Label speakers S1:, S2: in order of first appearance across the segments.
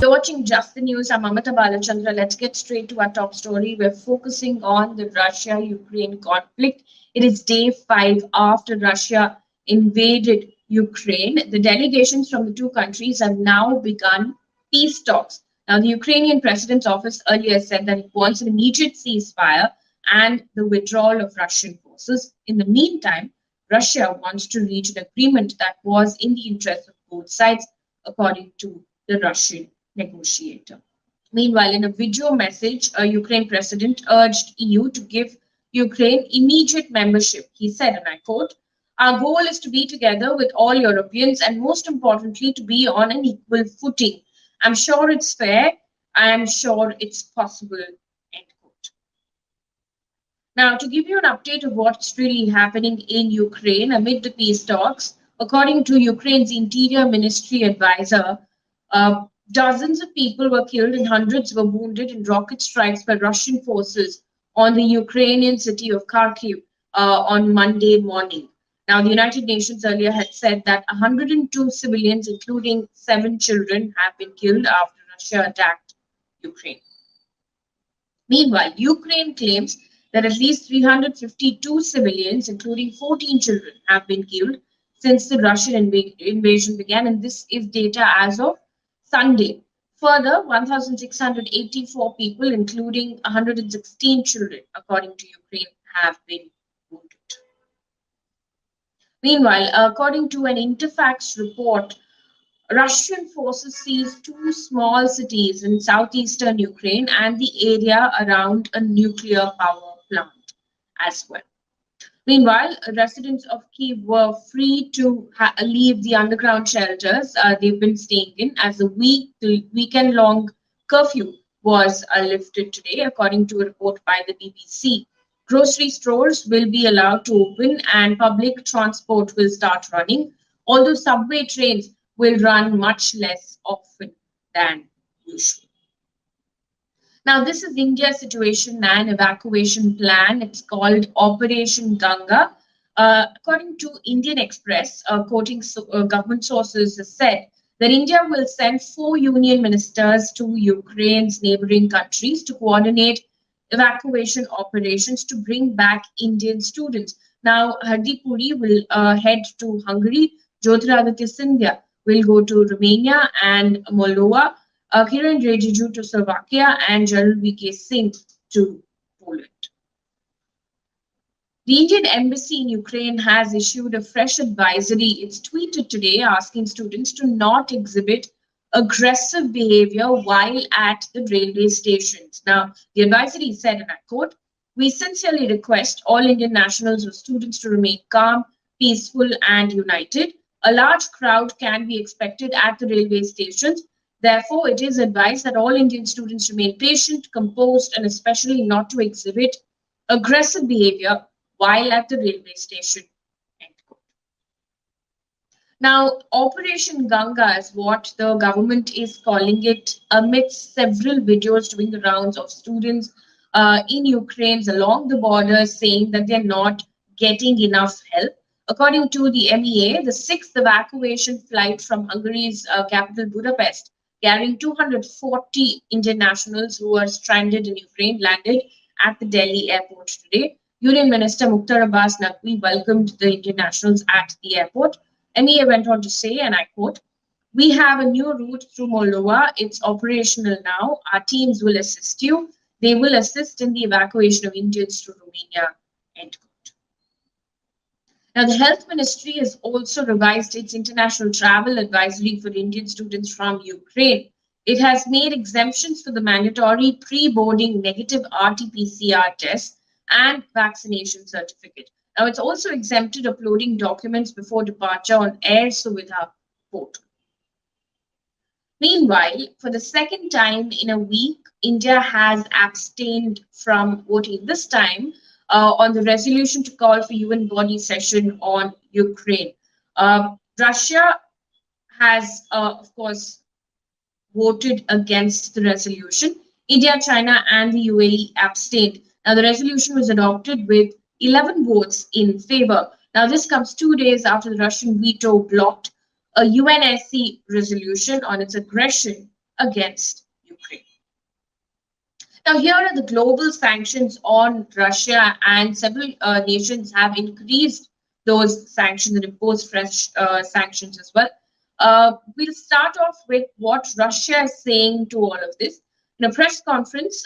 S1: You're watching Just the News. I'm Amita Balachandra. Let's get straight to our top story. We're focusing on the Russia-Ukraine conflict. It is day 5 after Russia invaded Ukraine. The delegations from the two countries have now begun peace talks. Now, the Ukrainian president's office earlier said that it wants an immediate ceasefire and the withdrawal of Russian forces. In the meantime, Russia wants to reach an agreement that was in the interest of both sides, according to the Russian negotiator. Meanwhile, in a video message, a Ukraine president urged EU to give Ukraine immediate membership. He said, and I quote, "Our goal is to be together with all Europeans and most importantly, to be on an equal footing. I'm sure it's fair. I'm sure it's possible." End quote. Now, to give you an update of what's really happening in Ukraine amid the peace talks, according to Ukraine's Interior Ministry advisor, dozens of people were killed and hundreds were wounded in rocket strikes by Russian forces on the Ukrainian city of Kharkiv on Monday morning. Now, the United Nations earlier had said that 102 civilians, including 7 children, have been killed after Russia attacked Ukraine. Meanwhile, Ukraine claims that at least 352 civilians, including 14 children, have been killed since the Russian invasion began, and this is data as of Sunday. Further, 1,684 people, including 116 children, according to Ukraine, have been wounded. Meanwhile, according to an Interfax report, Russian forces seized 2 small cities in southeastern Ukraine and the area around a nuclear power plant as well. Meanwhile, residents of Kyiv were free to leave the underground shelters they've been staying in as the weekend-long curfew was lifted today, according to a report by the BBC. Grocery stores will be allowed to open and public transport will start running, although subway trains will run much less often than usual. Now, this is India's situation and evacuation plan. It's called Operation Ganga. According to Indian Express, quoting government sources, said that India will send 4 union ministers to Ukraine's neighbouring countries to coordinate evacuation operations to bring back Indian students. Now, Madhabi Puri will head to Hungary, Jyotiraditya Scindia will go to Romania and Moldova, Kiran Rijiju to Slovakia, and General V.K. Singh to Poland. The Indian Embassy in Ukraine has issued a fresh advisory. It's tweeted today asking students to not exhibit aggressive behavior while at the railway stations. Now, the advisory said, and I quote, "We sincerely request all Indian nationals or students to remain calm, peaceful, and united. A large crowd can be expected at the railway stations. Therefore, it is advised that all Indian students remain patient, composed, and especially not to exhibit aggressive behavior while at the railway station." End quote. Now, Operation Ganga is what the government is calling it amidst several videos doing the rounds of students in Ukraine along the border saying that they're not getting enough help. According to the MEA, the 6th evacuation flight from Hungary's capital Budapest, carrying 240 Indian nationals who were stranded in Ukraine, landed at the Delhi airport today. Union Minister Mukhtar Abbas Naqvi welcomed the Indian nationals at the airport. MEA went on to say, and I quote, "We have a new route through Moldova. It's operational now. Our teams will assist you. They will assist in the evacuation of Indians to Romania." End quote. Now, the Health Ministry has also revised its international travel advisory for Indian students from Ukraine. It has made exemptions for the mandatory pre-boarding negative RT-PCR test and vaccination certificate. Now, it's also exempted uploading documents before departure on Air Suvidha portal. Meanwhile, for the second time in a week, India has abstained from voting, this time on the resolution to call for UN body session on Ukraine. Russia has, of course, voted against the resolution. India, China, and the UAE abstained. Now, the resolution was adopted with 11 votes in favor. Now, this comes 2 days after the Russian veto blocked a UNSC resolution on its aggression against Ukraine. Now, here are the global sanctions on Russia, and several nations have increased those sanctions and imposed fresh sanctions as well. We'll start off with what Russia is saying to all of this. In a press conference,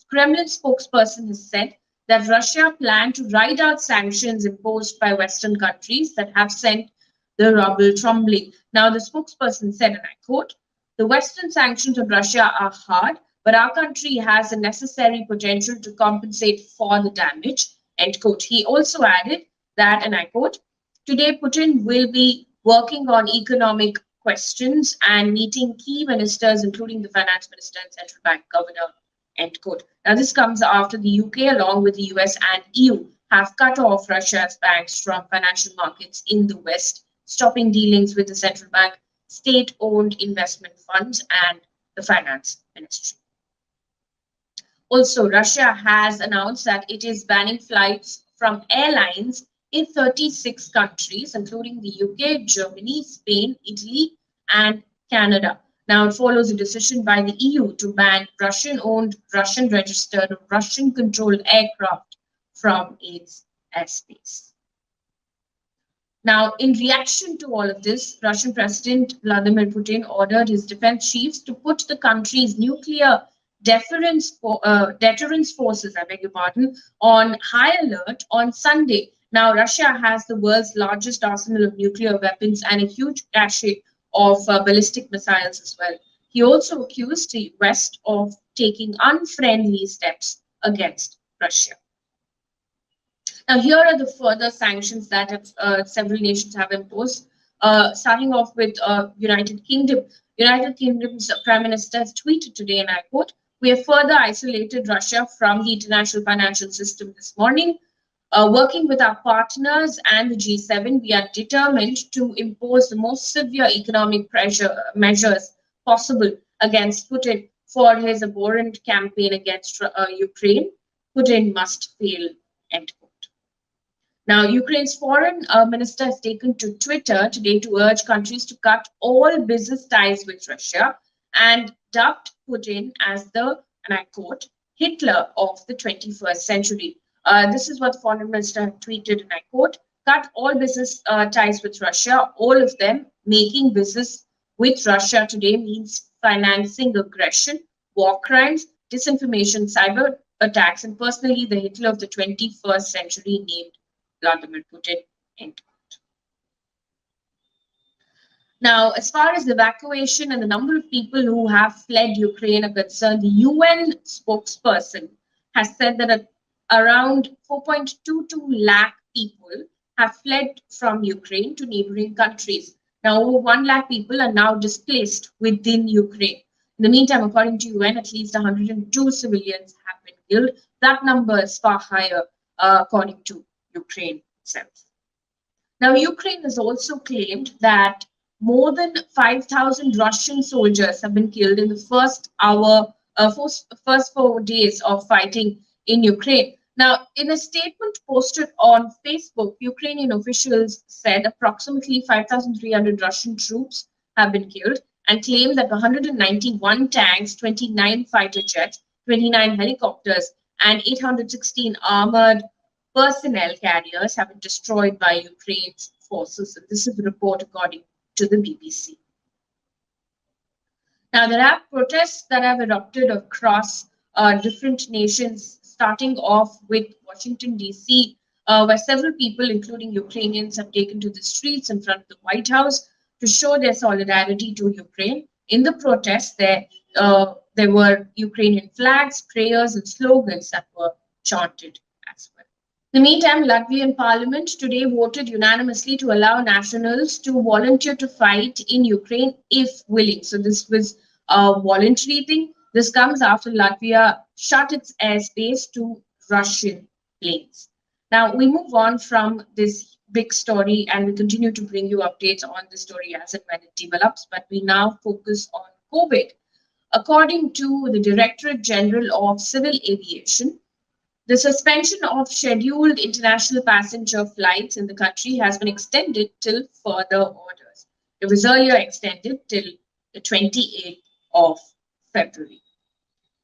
S1: Kremlin spokesperson has said that Russia planned to ride out sanctions imposed by Western countries that have sent the rubble tumbling. Now, the spokesperson said, and I quote, "The Western sanctions on Russia are hard, but our country has the necessary potential to compensate for the damage," end quote. He also added that, and I quote, "Today, Putin will be working on economic questions and meeting key ministers, including the finance minister and central bank governor," end quote. Now, this comes after the UK, along with the US and EU, have cut off Russia's banks from financial markets in the West, stopping dealings with the central bank, state-owned investment funds, and the finance ministry. Also, Russia has announced that it is banning flights from airlines in 36 countries, including the UK, Germany, Spain, Italy, and Canada. Now, it follows a decision by the EU to ban Russian-owned, Russian-registered, or Russian-controlled aircraft from its airspace. Now, in reaction to all of this, Russian President Vladimir Putin ordered his defense chiefs to put the country's nuclear deterrence forces, I beg your pardon, on high alert on Sunday. Now, Russia has the world's largest arsenal of nuclear weapons and a huge cache of ballistic missiles as well. He also accused the West of taking unfriendly steps against Russia. Now, here are the further sanctions that have, several nations have imposed, starting off with United Kingdom. United Kingdom's Prime Minister has tweeted today, and I quote, "We have further isolated Russia from the international financial system this morning. Working with our partners and the G7, we are determined to impose the most severe economic measures possible against Putin for his abhorrent campaign against Ukraine. Putin must fail," end quote. Now, Ukraine's foreign minister has taken to Twitter today to urge countries to cut all business ties with Russia and dubbed Putin as the, and I quote, "Hitler of the 21st century." This is what the foreign minister tweeted, and I quote, "Cut all business ties with Russia. All of them making business with Russia today means financing aggression, war crimes, disinformation, cyber attacks, and personally the Hitler of the 21st century named Vladimir Putin," end quote. Now, as far as evacuation and the number of people who have fled Ukraine are concerned, the UN spokesperson has said that around 4.22 lakh people have fled from Ukraine to neighboring countries. Now, over 1 lakh people are now displaced within Ukraine. In the meantime, according to UN, at least 102 civilians have been killed. That number is far higher, according to Ukraine itself. Now, Ukraine has also claimed that more than 5,000 Russian soldiers have been killed in the first 4 days of fighting in Ukraine. Now, in a statement posted on Facebook, Ukrainian officials said approximately 5,300 Russian troops have been killed and claimed that 191 tanks, 29 fighter jets, 29 helicopters, and 816 armored personnel carriers have been destroyed by Ukraine's forces. And this is the report according to the BBC. Now, there are protests that have erupted across different nations, starting off with Washington, D.C., where several people, including Ukrainians, have taken to the streets in front of the White House to show their solidarity to Ukraine. In the protests, there were Ukrainian flags, prayers, and slogans that were chanted as well. In the meantime, Latvian Parliament today voted unanimously to allow nationals to volunteer to fight in Ukraine if willing. So this was a voluntary thing. This comes after Latvia shut its airspace to Russian planes. Now, we move on from this big story and we continue to bring you updates on the story as and when it develops, but we now focus on COVID. According to the Directorate General of Civil Aviation, the suspension of scheduled international passenger flights in the country has been extended till further orders. It was earlier extended till the 28th of February.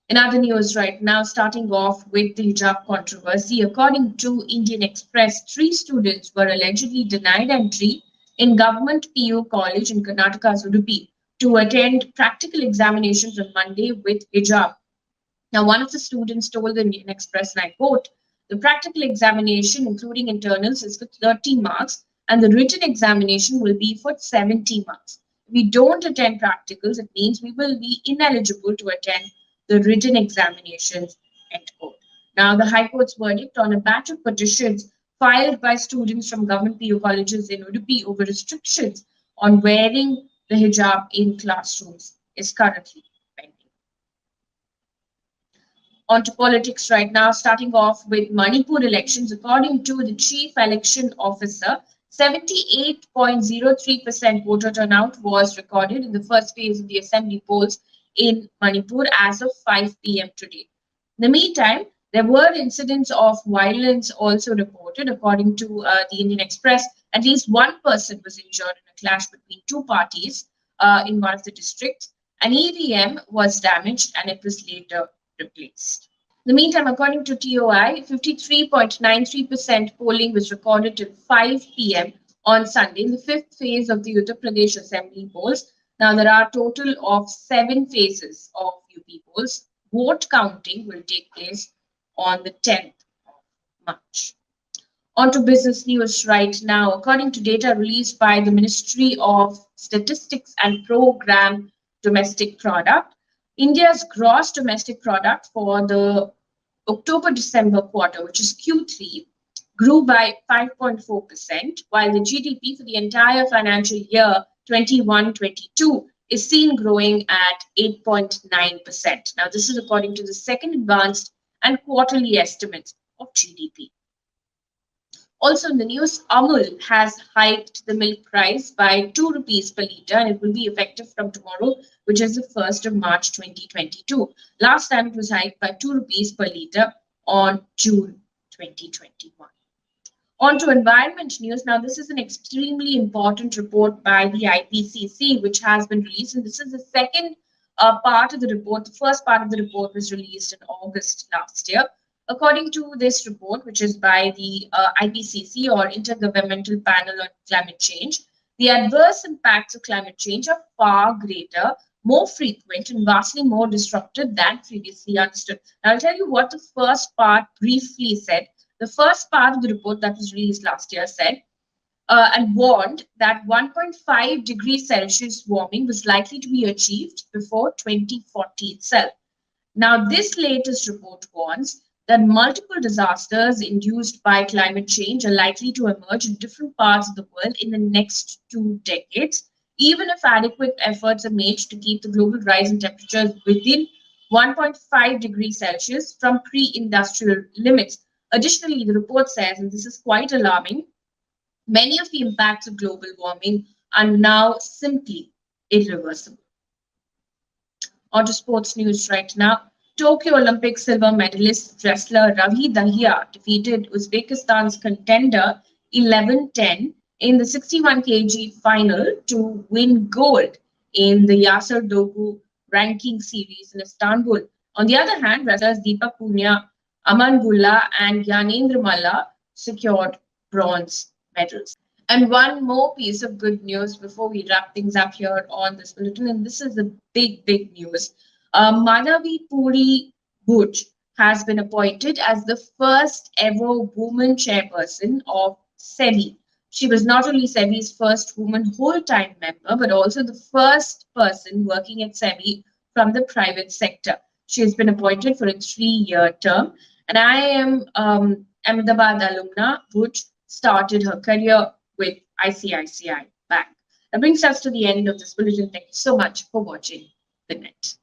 S1: In other news right now, starting off with the hijab controversy, according to Indian Express, 3 students were allegedly denied entry in government PU college in Karnataka's Udupi to attend practical examinations on Monday with hijab. Now, one of the students told the Indian Express, and I quote, the practical examination, including internals, is for 30 marks, and the written examination will be for 70 marks. If we don't attend practicals, it means we will be ineligible to attend the written examinations, end quote. Now, the High Court's verdict on a batch of petitions filed by students from government PU colleges in Udupi over restrictions on wearing the hijab in classrooms is currently pending. On to politics right now, starting off with Manipur elections. According to the chief election officer, 78.03% voter turnout was recorded in the first phase of the assembly polls in Manipur as of 5 p.m. today. In the meantime, there were incidents of violence also reported. According to the Indian Express, at least one person was injured in a clash between 2 parties in one of the districts. An EVM was damaged and it was later replaced. In the meantime, according to TOI, 53.93% polling was recorded till 5 p.m. on Sunday in the 5th phase of the Uttar Pradesh Assembly polls. Now, there are a total of 7 phases of UP polls. Vote counting will take place on the 10th of March. On to business news right now. According to data released by the Ministry of Statistics and Program Domestic Product, India's gross domestic product for the October-December quarter, which is Q3, grew by 5.4%, while the GDP for the entire financial year 21-22 is seen growing at 8.9%. Now, this is according to the second advanced and quarterly estimates of GDP. Also in the news, Amul has hiked the milk price by 2 rupees per litre and it will be effective from tomorrow, which is the 1st of March 2022. Last time it was hiked by 2 rupees per litre on June 2021. On to environment news. Now, this is an extremely important report by the IPCC, which has been released. And this is the second part of the report. The first part of the report was released in August last year. According to this report, which is by the IPCC or Intergovernmental Panel on Climate Change, the adverse impacts of climate change are far greater, more frequent, and vastly more disruptive than previously understood. Now, I'll tell you what the first part briefly said. The first part of the report that was released last year said and warned that 1.5 degrees Celsius warming was likely to be achieved before 2040 itself. Now, this latest report warns that multiple disasters induced by climate change are likely to emerge in different parts of the world in the next 2 decades, even if adequate efforts are made to keep the global rise in temperatures within 1.5 degrees Celsius from pre-industrial limits. Additionally, the report says, and this is quite alarming, many of the impacts of global warming are now simply irreversible. On to sports news right now. Tokyo Olympic silver medalist wrestler Ravi Dahiya defeated Uzbekistan's contender 11-10 in the 61 kg final to win gold in the Yasar Dogu ranking series in Istanbul. On the other hand, wrestlers Deepak Punia, Aman Gulla and Gyanendra Malla secured bronze medals. And one more piece of good news before we wrap things up here on this bulletin, and this is the big news. Madhabi Puri Buch has been appointed as the first ever woman chairperson of SEBI. She was not only SEBI's first woman whole-time member, but also the first person working at SEBI from the private sector. She has been appointed for a 3-year term. And I am Ahmedabad alumna, Buch started her career with ICICI Bank. That brings us to the end of this bulletin. Thank you so much for watching the net.